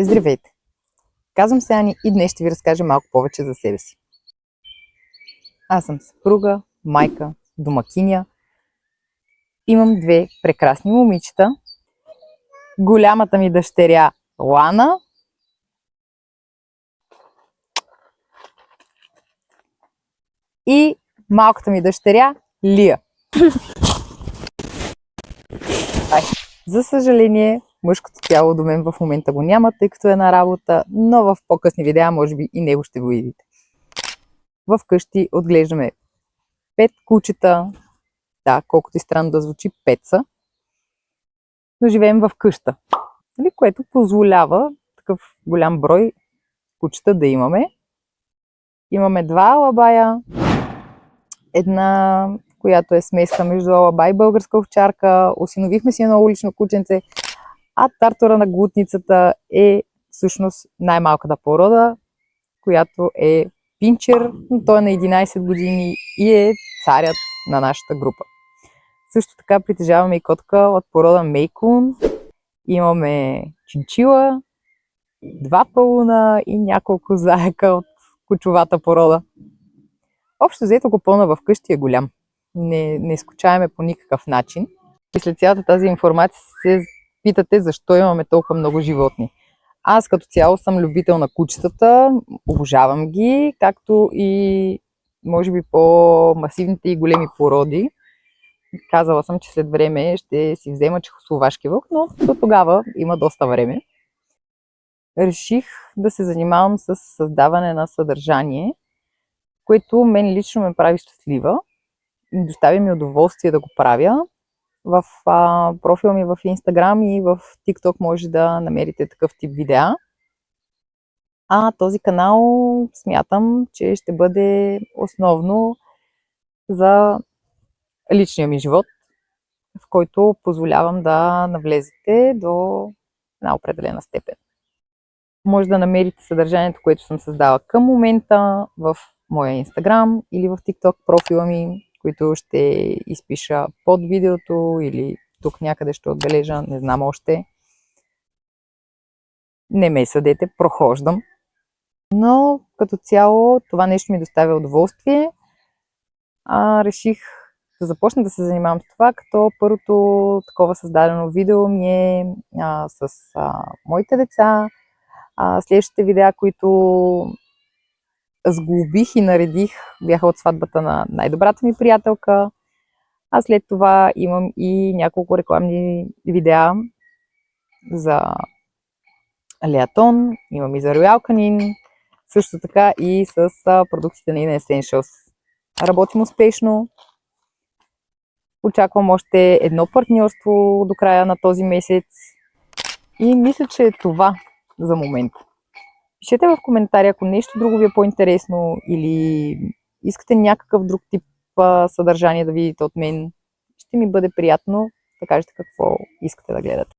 Здравейте! Казвам се Ани и днес ще ви разкажа малко повече за себе си. Аз съм съпруга, майка, домакиня. Имам две прекрасни момичета. Голямата ми дъщеря Лана и малката ми дъщеря Лия. За съжаление, мъжкото тяло до мен в момента го няма, тъй като е на работа, но в по-късни видеа може би и него ще го видите. Вкъщи отглеждаме 5 кучета, да, колкото и странно да звучи, 5 са, но живеем в къща, което позволява такъв голям брой кучета да имаме. Имаме 2 алабая, една, която е смеска между алабай и българска овчарка, осиновихме си едно улично кученце, а тартора на глутницата е всъщност най-малката порода, която е пинчер, но той е на 11 години и е царят на нашата група. Също така притежаваме и котка от порода Мейкун, имаме чинчила, 2 пауна и няколко заека от кучовата порода. Общо взето купона вкъщи е голям. Не скучаваме по никакъв начин. И след цялата тази информация се питате защо имаме толкова много животни. Аз като цяло съм любител на кучетата, обожавам ги, както и може би по-масивните и големи породи. Казала съм, че след време ще си взема чехословашки вълк, но до тогава има доста време. Реших да се занимавам с създаване на съдържание, което мен лично ме прави щастлива. Доставя ми удоволствие да го правя. В профила ми в Instagram и в TikTok може да намерите такъв тип видеа. А този канал смятам, че ще бъде основно за личния ми живот, в който позволявам да навлезете до една определена степен. Може да намерите съдържанието, което съм създала към момента в моя Instagram или в TikTok профила ми, които ще изпиша под видеото или тук някъде ще отбележа, не знам още. Не ме съдете, прохождам. Но като цяло това нещо ми доставя удоволствие. Реших да започна да се занимавам с това, като първото такова създадено видео ми е с моите деца. Следващите видеа, които сглобих и наредих, бяха от сватбата на най-добрата ми приятелка. А след това имам и няколко рекламни видеа за Леатон, имам и за Роял Канин, също така и с продуктите на Ina Essentials. Работим успешно. Очаквам още едно партньорство до края на този месец. И мисля, че е това за момента. Пишете в коментари, ако нещо друго ви е по-интересно или искате някакъв друг тип съдържание да видите от мен. Ще ми бъде приятно да кажете какво искате да гледате.